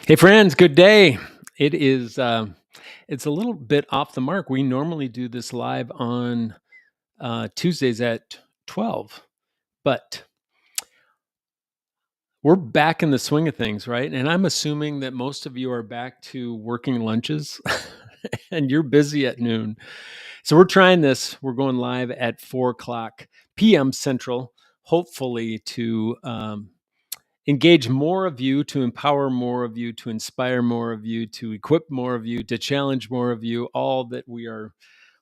Hey friends, good day. It is it's a little bit off the mark. We normally do this live on Tuesdays at 12, but we're back in the swing of things, right? And I'm assuming that most of you are back to working lunches and you're busy at noon. So we're trying this. We're going live at 4 o'clock p.m. Central, hopefully to engage more of you, to empower more of you, to inspire more of you, to equip more of you, to challenge more of you, all that we are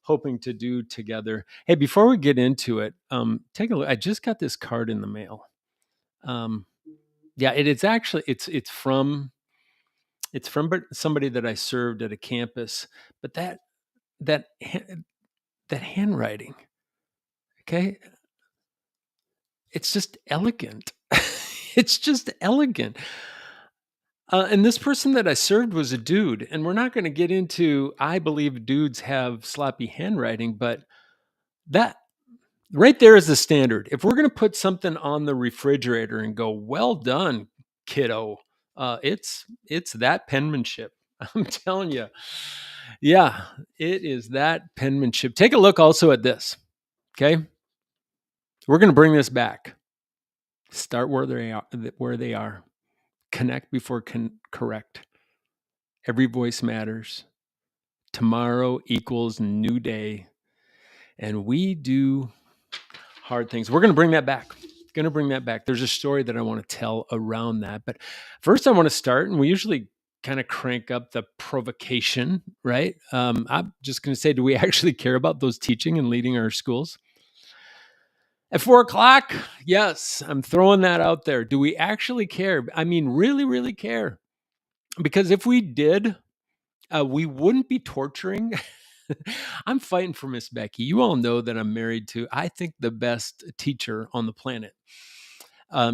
hoping to do together. Hey, before we get into it, take a look. I just got this card in the mail. Um, yeah, it's actually it's from somebody that I served at a campus, but that that handwriting, okay, it's just elegant. It's just elegant. And this person that I served was a dude, and we're not going to get into. I believe dudes have sloppy handwriting, but that right there is the standard. If we're going to put something on the refrigerator and go, "Well done, kiddo," it's that penmanship. I'm telling you, yeah, it is that penmanship. Take a look also at this. Okay, we're going to bring this back. Start where they are. Where they are. Connect before correct. Every voice matters. Tomorrow equals new day, and we do hard things. We're going to bring that back. Going to bring that back. There's a story that I want to tell around that, but first I want to start, and we usually kind of crank up the provocation, right? I'm just going to say, do we actually care about those teaching and leading our schools? At 4 o'clock, yes, I'm throwing that out there. Do we actually care? I mean, really, really care? Because if we did, we wouldn't be torturing. I'm fighting for Miss Becky. You all know that I'm married to, I think, the best teacher on the planet.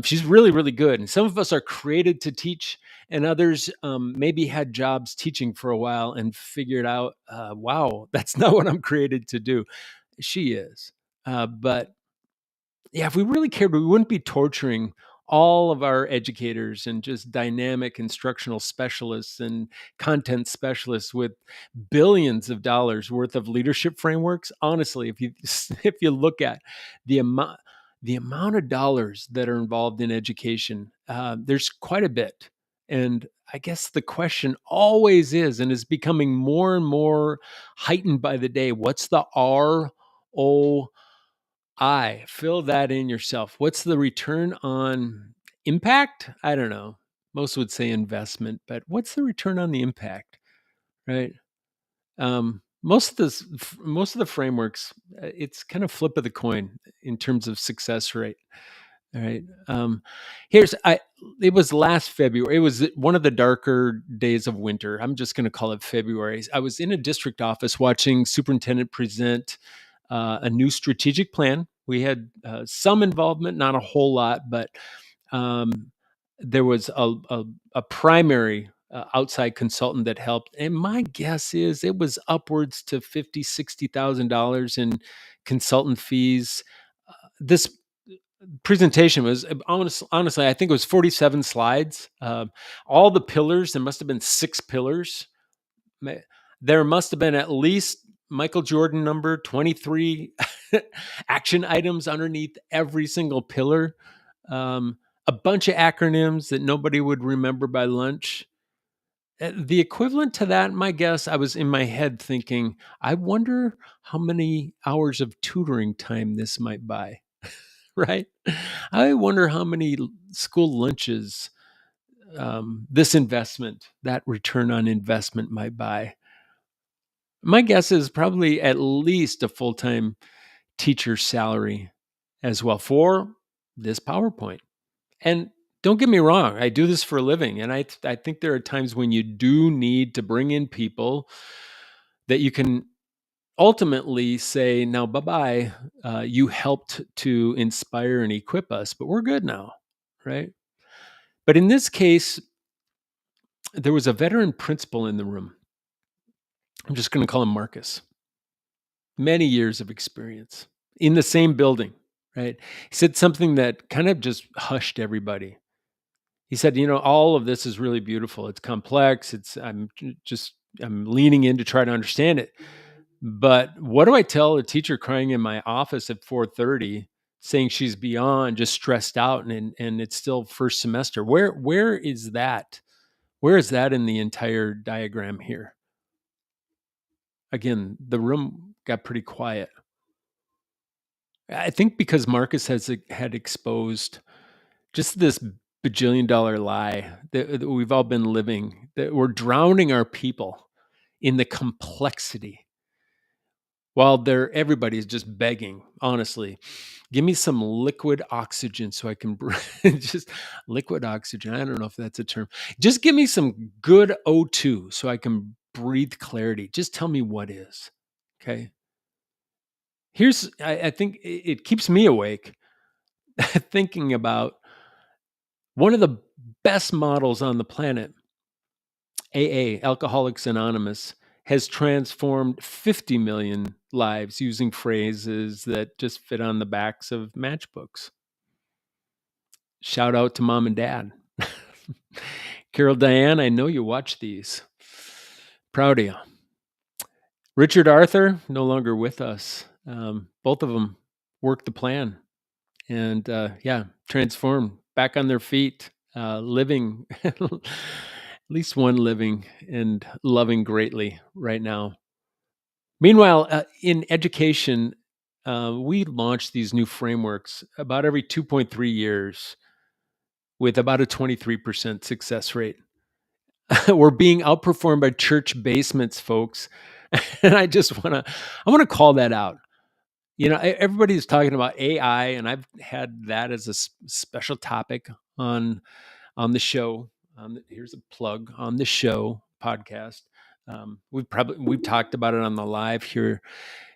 She's really, really good. And some of us are created to teach, and others maybe had jobs teaching for a while and figured out, wow, that's not what I'm created to do. She is. But yeah, if we really cared, we wouldn't be torturing all of our educators and just dynamic instructional specialists and content specialists with billions of dollars worth of leadership frameworks. Honestly, if you if you look at the amount of dollars that are involved in education, there's quite a bit. And I guess the question always is, and is becoming more and more heightened by the day, what's the ROI? Fill that in yourself. What's the return on impact? I don't know. Most would say investment, but what's the return on the impact, right? Most of the frameworks, it's kind of flip of the coin in terms of success rate. All right. Here's I. It was last February. It was one of the darker days of winter. I'm just going to call it February. I was in a district office watching superintendent present a new strategic plan. We had some involvement, not a whole lot, but um, there was a primary outside consultant that helped. And my guess is it was upwards to $50,000, $60,000 in consultant fees. This presentation was honestly, I think it was 47 slides. All the pillars, there must have been 6 pillars. There must have been at least Michael Jordan number 23 action items underneath every single pillar. A bunch of acronyms that nobody would remember by lunch. The equivalent to that, my guess, I was in my head thinking, I wonder how many hours of tutoring time this might buy, right? I wonder how many school lunches this investment, that return on investment might buy. My guess is probably at least a full time teacher salary as well for this PowerPoint. And don't get me wrong, I do this for a living. And I think there are times when you do need to bring in people that you can ultimately say, now, bye bye. You helped to inspire and equip us, but we're good now, right? But in this case, there was a veteran principal in the room. I'm just going to call him Marcus. Many years of experience in the same building, right? He said something that kind of just hushed everybody. He said, all of this is really beautiful. It's complex. I'm leaning in to try to understand it. But what do I tell a teacher crying in my office at 4:30 saying she's beyond just stressed out and it's still first semester? Where is that? Where is that in the entire diagram here? Again, the room got pretty quiet. I think because Marcus had exposed just this bajillion-dollar lie that we've all been living, that we're drowning our people in the complexity while everybody's just begging, honestly, give me some liquid oxygen so I can just liquid oxygen. I don't know if that's a term. Just give me some good O2 so I can breathe clarity. Just tell me what is. Okay. I think it keeps me awake thinking about one of the best models on the planet, AA, Alcoholics Anonymous, has transformed 50 million lives using phrases that just fit on the backs of matchbooks. Shout out to mom and dad. Carol Diane, I know you watch these. Proud of you. Richard Arthur, no longer with us. Both of them worked the plan and transformed, back on their feet, living, at least one living and loving greatly right now. Meanwhile, in education, we launch these new frameworks about every 2.3 years with about a 23% success rate. We're being outperformed by church basements, folks. And I want to call that out. Everybody's talking about AI, and I've had that as a special topic on the show. Here's a plug on the show podcast. We've talked about it on the live here,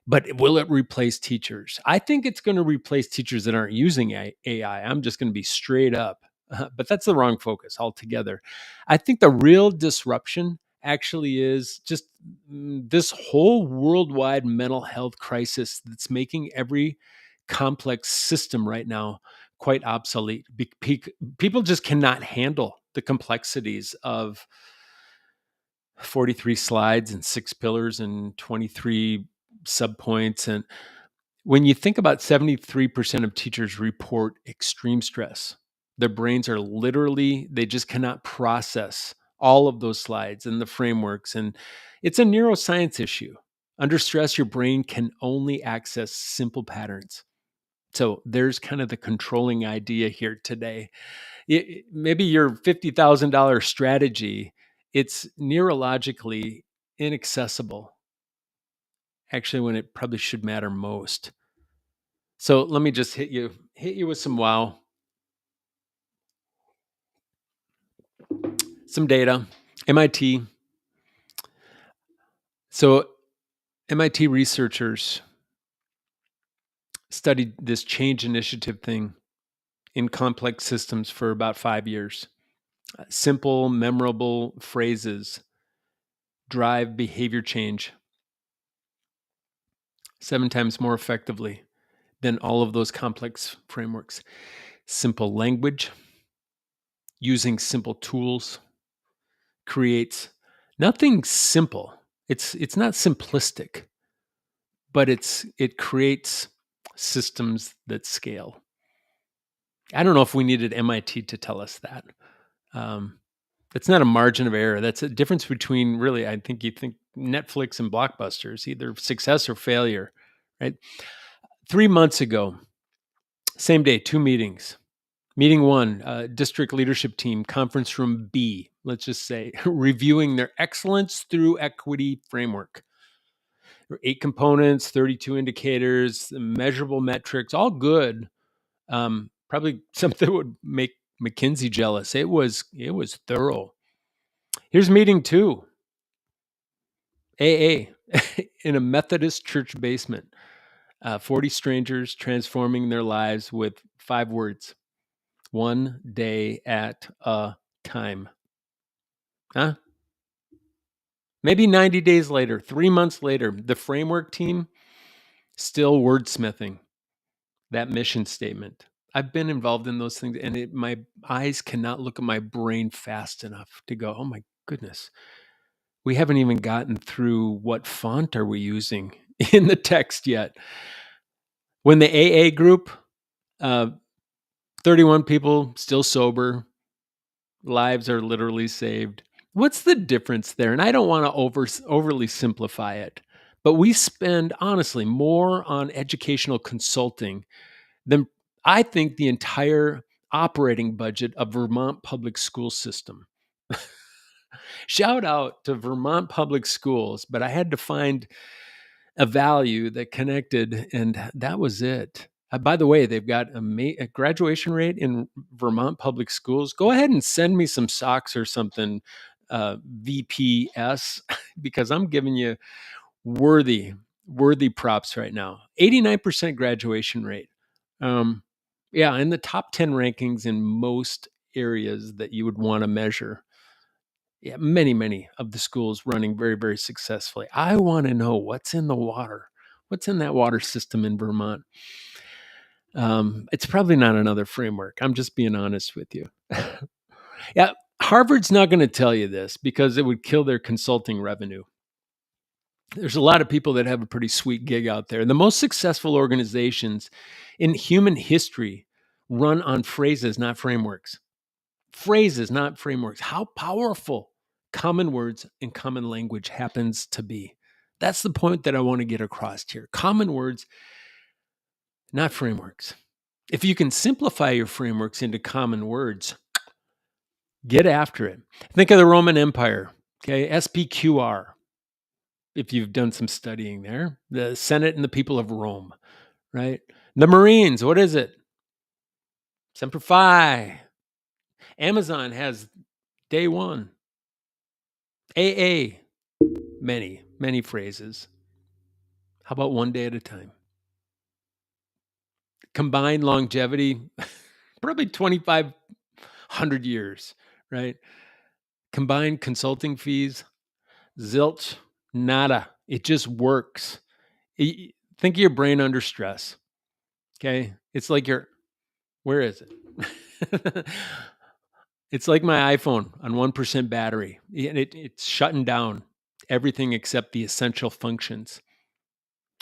but will it replace teachers? I think it's going to replace teachers that aren't using AI. I'm just going to be straight up, but that's the wrong focus altogether. I think the real disruption actually is just this whole worldwide mental health crisis that's making every complex system right now quite obsolete. People just cannot handle the complexities of 43 slides and 6 pillars and 23 subpoints. And when you think about 73% of teachers report extreme stress, their brains are they just cannot process all of those slides and the frameworks. And it's a neuroscience issue. Under stress, your brain can only access simple patterns. So there's kind of the controlling idea here today. Maybe your $50,000 strategy, it's neurologically inaccessible, actually, when it probably should matter most. So let me just hit you with some wow. Some data. MIT. So MIT researchers studied this change initiative thing in complex systems for about 5 years. Simple, memorable phrases drive behavior change 7 times more effectively than all of those complex frameworks. Simple language, using simple tools creates nothing simple. It's not simplistic, but it creates systems that scale. I don't know if we needed MIT to tell us that. That's not a margin of error. That's a difference between, really, I think you think Netflix and Blockbusters, either success or failure, right? 3 months ago, same day, 2 meetings. Meeting 1, district leadership team, conference room B, let's just say, reviewing their excellence through equity framework. There were 8 components, 32 indicators, measurable metrics, all good. Probably something that would make McKinsey jealous. It was thorough. Here's meeting 2, AA, in a Methodist church basement. 40 strangers transforming their lives with 5 words. 1 day at a time. Huh? Maybe 90 days later, 3 months later, the framework team still wordsmithing that mission statement. I've been involved in those things, and my eyes cannot look at my brain fast enough to go, oh my goodness, we haven't even gotten through what font are we using in the text yet. When the AA group, uh, 31 people still sober, lives are literally saved. What's the difference there? And I don't want to overly simplify it, but we spend honestly more on educational consulting than I think the entire operating budget of Vermont public school system. Shout out to Vermont public schools, but I had to find a value that connected, and that was it. By the way, they've got a graduation rate in Vermont public schools. Go ahead and send me some socks or something, VPS, because I'm giving you worthy props right now. 89% graduation rate. Yeah, in the top 10 rankings in most areas that you would want to measure. Yeah, many of the schools running very, very successfully. I want to know what's in the water. What's in that water system in Vermont? It's probably not another framework. I'm just being honest with you. Yeah, Harvard's not going to tell you this because it would kill their consulting revenue. There's a lot of people that have a pretty sweet gig out there. The most successful organizations in human history run on phrases, not frameworks. Phrases, not frameworks. How powerful common words and common language happens to be. That's the point that I want to get across here. Common words, not frameworks. If you can simplify your frameworks into common words, get after it. Think of the Roman Empire, okay? SPQR, if you've done some studying there, the Senate and the people of Rome, right? The Marines, what is it? Semper Fi. Amazon has day one. AA, many phrases. How about one day at a time? Combined longevity, probably 2,500 years, right? Combined consulting fees, zilch, nada. It just works. Think of your brain under stress. Okay. It's like where is it? It's like my iPhone on 1% battery. It's shutting down everything except the essential functions.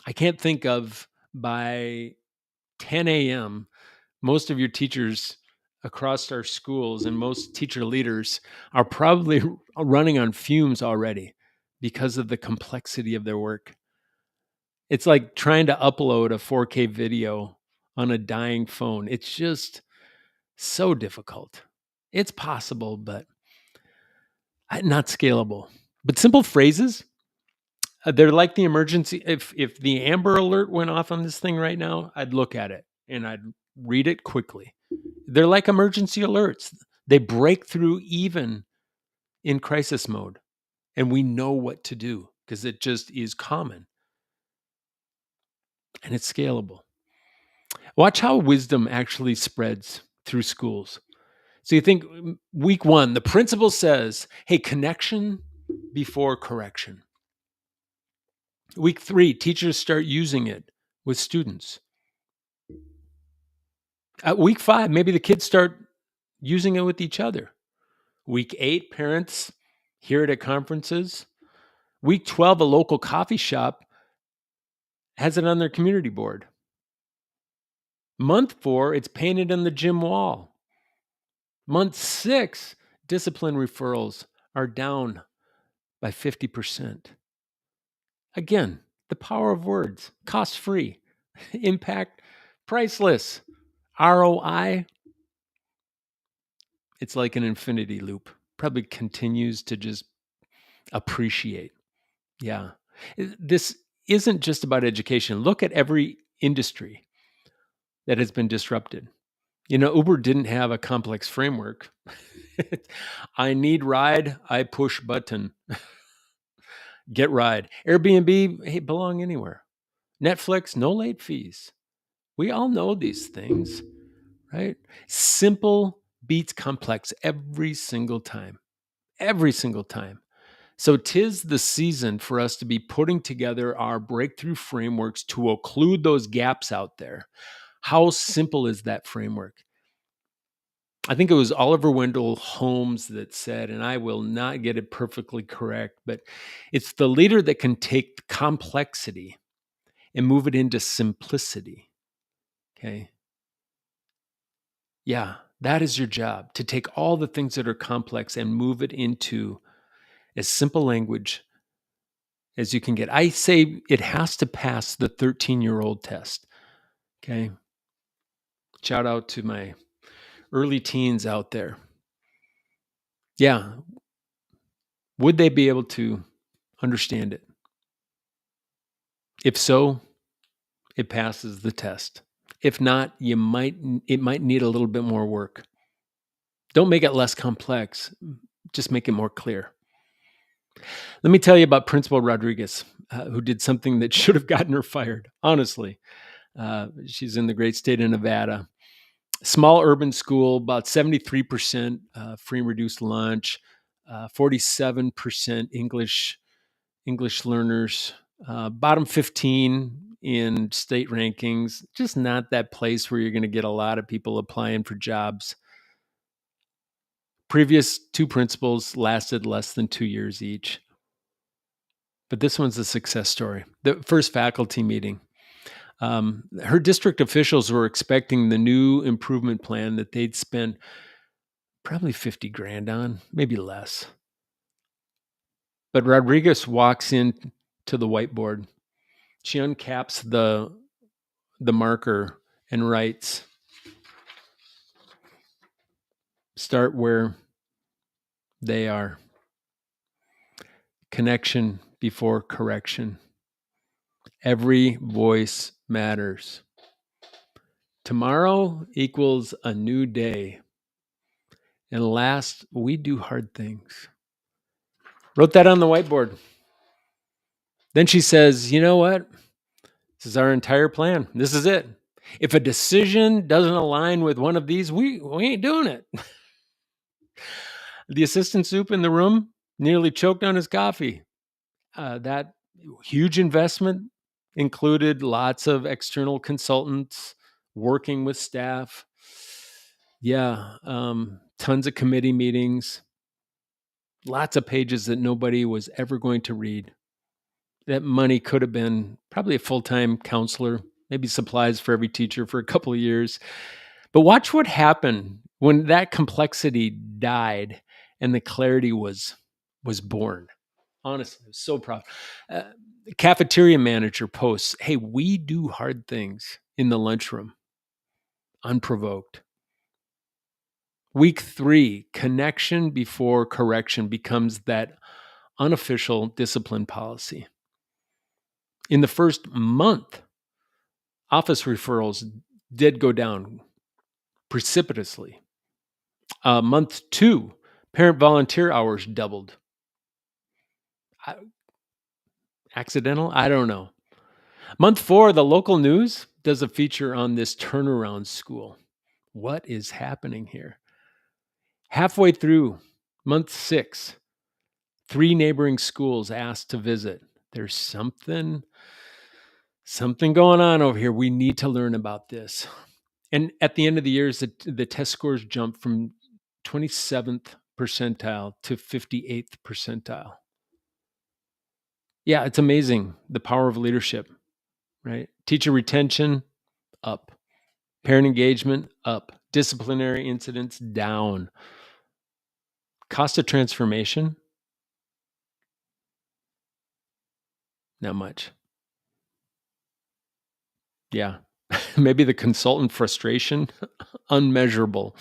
I can't think of by 10 a.m., most of your teachers across our schools and most teacher leaders are probably running on fumes already because of the complexity of their work. It's like trying to upload a 4K video on a dying phone. It's just so difficult. It's possible, but not scalable. But simple phrases, they're like the emergency. If the Amber Alert went off on this thing right now, I'd look at it and I'd read it quickly. They're like emergency alerts. They break through even in crisis mode, and we know what to do because it just is common and it's scalable. Watch how wisdom actually spreads through schools. So you think week one, the principal says, hey, connection before correction. Week 3, teachers start using it with students. At week 5, maybe the kids start using it with each other. Week 8, parents hear it at conferences. Week 12, a local coffee shop has it on their community board. Month 4, it's painted on the gym wall. Month 6, discipline referrals are down by 50%. Again, the power of words, cost-free, impact priceless, ROI. It's like an infinity loop. Probably continues to just appreciate. Yeah. This isn't just about education. Look at every industry that has been disrupted. You know, Uber didn't have a complex framework. I need ride, I push button. Get ride. Airbnb, hey, belong anywhere. Netflix, no late fees. We all know these things, right? Simple beats complex every single time. Every single time. So 'tis the season for us to be putting together our breakthrough frameworks to occlude those gaps out there. How simple is that framework? I think it was Oliver Wendell Holmes that said, and I will not get it perfectly correct, but it's the leader that can take complexity and move it into simplicity. Okay. Yeah, that is your job, to take all the things that are complex and move it into as simple language as you can get. I say it has to pass the 13-year-old test. Okay. Shout out to my early teens out there. Yeah. Would they be able to understand it? If so, it passes the test. If not, it might need a little bit more work. Don't make it less complex, just make it more clear. Let me tell you about Principal Rodriguez, who did something that should have gotten her fired, honestly. She's in the great state of Nevada. Small urban school, about 73% free and reduced lunch, 47% English learners, bottom 15 in state rankings. Just not that place where you're going to get a lot of people applying for jobs. Previous two principals lasted less than 2 years each. But this one's a success story. The first faculty meeting. Her district officials were expecting the new improvement plan that they'd spent probably 50 grand on, maybe less. But Rodriguez walks in to the whiteboard. She uncaps the marker and writes, start where they are. Connection before correction. Every voice matters. Tomorrow equals a new day. And last, we do hard things. Wrote that on the whiteboard. Then she says, you know what? This is our entire plan. This is it. If a decision doesn't align with one of these, we ain't doing it. The assistant soup in the room nearly choked on his coffee. That huge investment included lots of external consultants working with staff. Yeah, tons of committee meetings, lots of pages that nobody was ever going to read. That money could have been probably a full-time counselor, maybe supplies for every teacher for a couple of years. But watch what happened when that complexity died and the clarity was born. Honestly, I was so proud. Cafeteria manager posts, hey, we do hard things in the lunchroom, unprovoked. Week 3, connection before correction becomes that unofficial discipline policy. In the first month, office referrals did go down precipitously. Month 2, parent volunteer hours doubled. Accidental? I don't know. Month 4, the local news does a feature on this turnaround school. What is happening here? Halfway through month 6, 3 neighboring schools asked to visit. There's something going on over here. We need to learn about this. And at the end of the year, the test scores jumped from 27th percentile to 58th percentile. Yeah, it's amazing, the power of leadership, right? Teacher retention, up. Parent engagement, up. Disciplinary incidents, down. Cost of transformation, not much. Yeah. Maybe the consultant frustration, unmeasurable.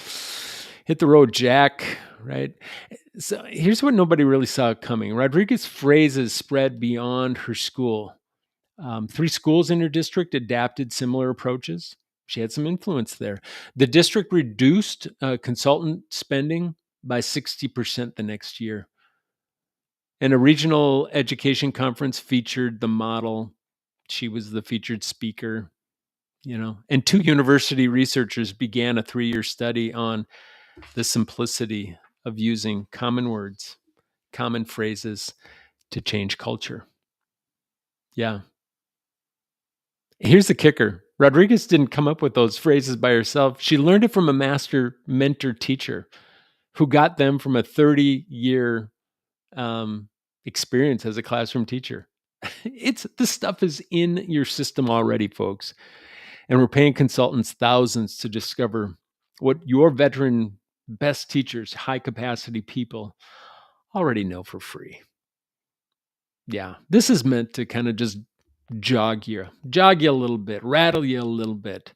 Hit the road, Jack, right? So here's what nobody really saw coming. Rodriguez's phrases spread beyond her school. 3 schools in her district adapted similar approaches. She had some influence there. The district reduced consultant spending by 60% the next year. And a regional education conference featured the model. She was the featured speaker, and 2 university researchers began a 3-year study on the simplicity of using common words, common phrases to change culture. Yeah. Here's the kicker. Rodriguez didn't come up with those phrases by herself. She learned it from a master mentor teacher who got them from a 30-year experience as a classroom teacher. This stuff is in your system already, folks. And we're paying consultants thousands to discover what your veteran best teachers, high capacity people already know for free. Yeah, this is meant to kind of just jog you a little bit, rattle you a little bit.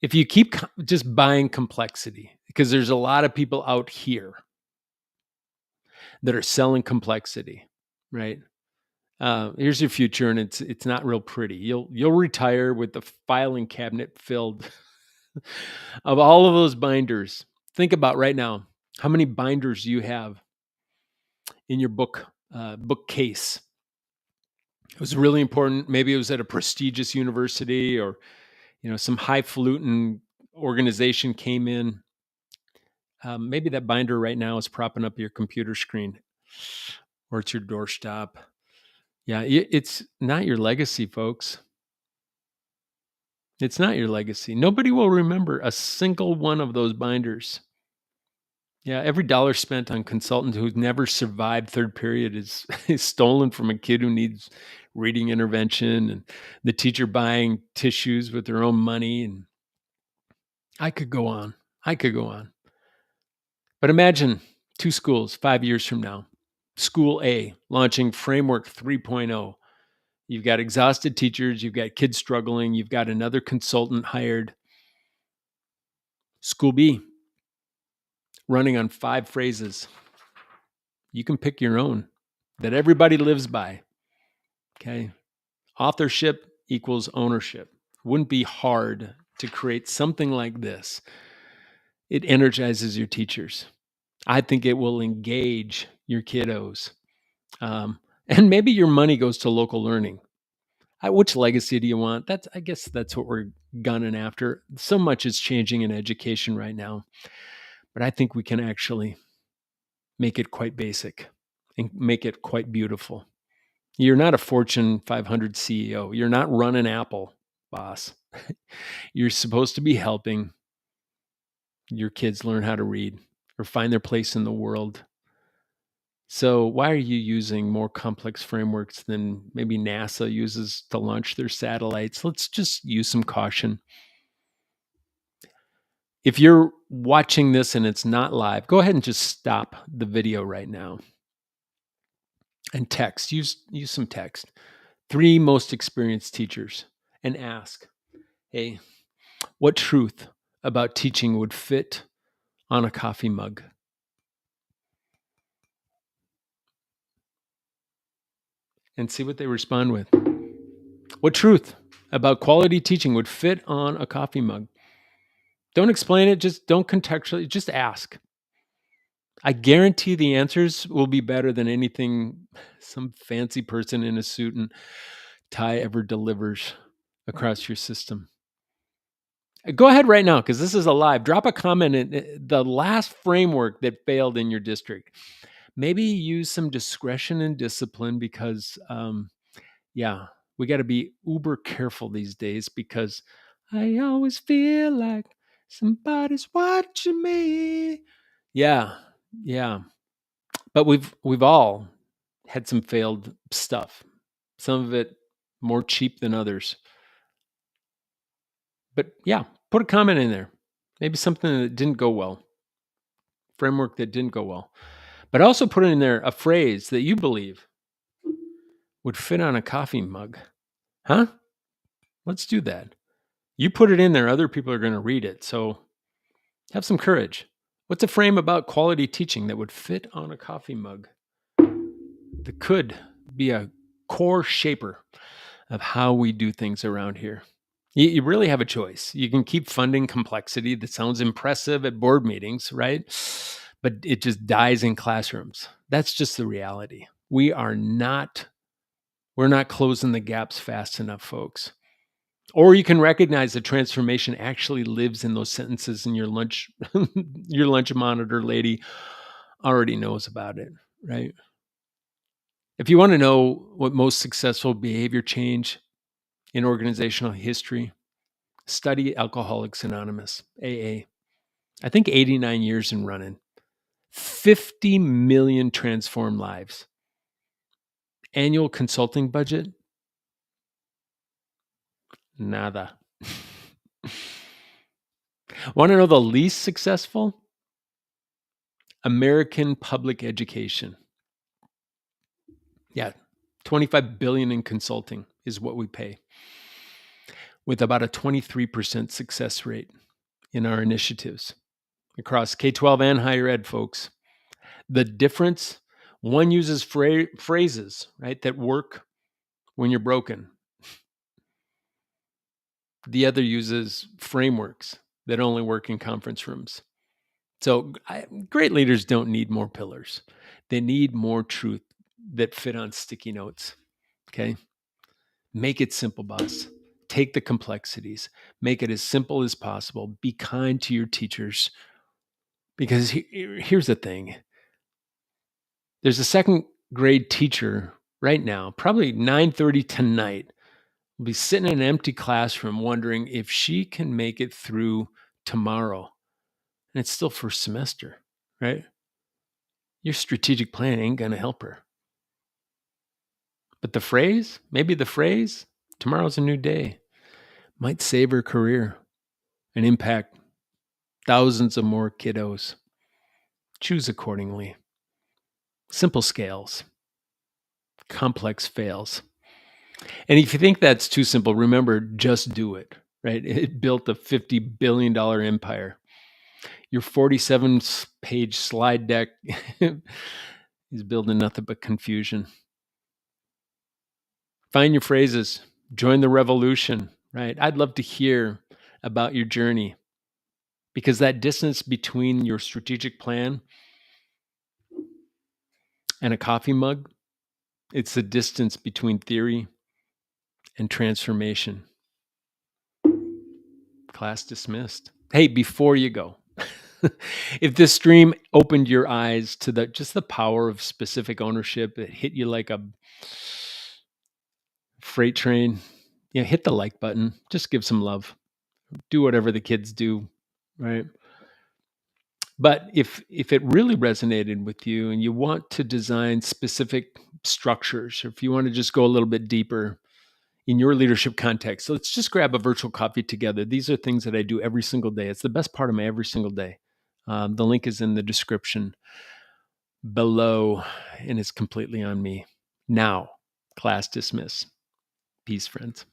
If you keep just buying complexity, because there's a lot of people out here that are selling complexity, right? Here's your future, and it's not real pretty. You'll retire with the filing cabinet filled of all of those binders. Think about right now how many binders you have in your bookcase. It was really important. Maybe it was at a prestigious university, or some highfalutin organization came in. Maybe that binder right now is propping up your computer screen, or it's your doorstop. Yeah, it's not your legacy, folks. It's not your legacy. Nobody will remember a single one of those binders. Yeah, every dollar spent on consultant who's never survived third period is stolen from a kid who needs reading intervention, and the teacher buying tissues with their own money. And I could go on. But imagine 2 schools 5 years from now. School A launching Framework 3.0. You've got exhausted teachers, you've got kids struggling, you've got another consultant hired. School B running on 5 phrases. You can pick your own that everybody lives by. Okay. Authorship equals ownership. Wouldn't be hard to create something like this. It energizes your teachers. I think it will engage your kiddos. And maybe your money goes to local learning. Which legacy do you want? I guess that's what we're gunning after. So much is changing in education right now, but I think we can actually make it quite basic and make it quite beautiful. You're not a Fortune 500 CEO. You're not running Apple, boss. You're supposed to be helping your kids learn how to read or find their place in the world. So why are you using more complex frameworks than maybe NASA uses to launch their satellites? Let's just use some caution. If you're watching this and it's not live, go ahead and just stop the video right now and text. Use some text. 3 most experienced teachers, and ask, hey, what truth about teaching would fit on a coffee mug? And see what they respond with. What truth about quality teaching would fit on a coffee mug? Don't explain it, just don't contextually, just ask. I guarantee the answers will be better than anything some fancy person in a suit and tie ever delivers across your system. Go ahead right now, because this is a live. Drop a comment in the last framework that failed in your district. Maybe use some discretion and discipline, because, we got to be uber careful these days, because I always feel like somebody's watching me. Yeah. But we've all had some failed stuff. Some of it more cheap than others. But yeah, put a comment in there. Maybe something that didn't go well. Framework that didn't go well. But also put in there a phrase that you believe would fit on a coffee mug. Huh? Let's do that. You put it in there, other people are going to read it. So have some courage. What's a frame about quality teaching that would fit on a coffee mug? That could be a core shaper of how we do things around here. You really have a choice. You can keep funding complexity that sounds impressive at board meetings, right? But it just dies in classrooms. That's just the reality. We're not closing the gaps fast enough, folks. Or you can recognize the transformation actually lives in those sentences, and your lunch monitor lady already knows about it, right? If you want to know what most successful behavior change in organizational history, Study Alcoholics Anonymous, AA. I think 89 years in running. 50 million transformed lives. Annual consulting budget? Nada. Want to know the least successful? American public education. Yeah, 25 billion in consulting is what we pay, with about a 23% success rate in our initiatives across K-12 and higher ed, folks. The difference, one uses phrases, right, that work when you're broken. The other uses frameworks that only work in conference rooms. So great leaders don't need more pillars. They need more truth that fit on sticky notes. Okay. Make it simple, boss. Take the complexities. Make it as simple as possible. Be kind to your teachers. Because here's the thing. There's a second grade teacher right now, probably 9:30 tonight, will be sitting in an empty classroom wondering if she can make it through tomorrow. And it's still first semester, right? Your strategic plan ain't going to help her. But maybe the phrase, tomorrow's a new day, might save her career and impact thousands of more kiddos. Choose accordingly. Simple scales, complex fails. And if you think that's too simple, remember, just do it, right? It built a $50 billion empire. Your 47-page slide deck is building nothing but confusion. Find your phrases, join the revolution, right? I'd love to hear about your journey, because that distance between your strategic plan and a coffee mug, it's the distance between theory and transformation. Class dismissed. Hey, before you go, if this stream opened your eyes to just the power of specific ownership, it hit you like a freight train, hit the like button. Just give some love. Do whatever the kids do, right? But if it really resonated with you and you want to design specific structures, or if you want to just go a little bit deeper in your leadership context, so let's just grab a virtual coffee together. These are things that I do every single day. It's the best part of my every single day. The link is in the description below, and it's completely on me. Now, class dismiss. Peace, friends.